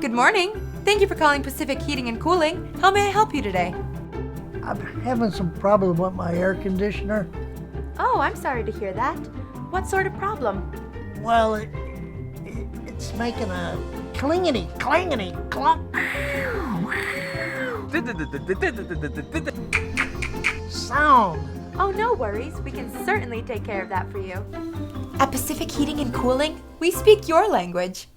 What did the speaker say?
Good morning. Thank you for calling Pacific Heating and Cooling. How may I help you today? I'm having some problem with my air conditioner. Oh, I'm sorry to hear that. What sort of problem? Well, it's making a clangety, clunk sound. Oh, no worries. We can certainly take care of that for you. At Pacific Heating and Cooling, we speak your language.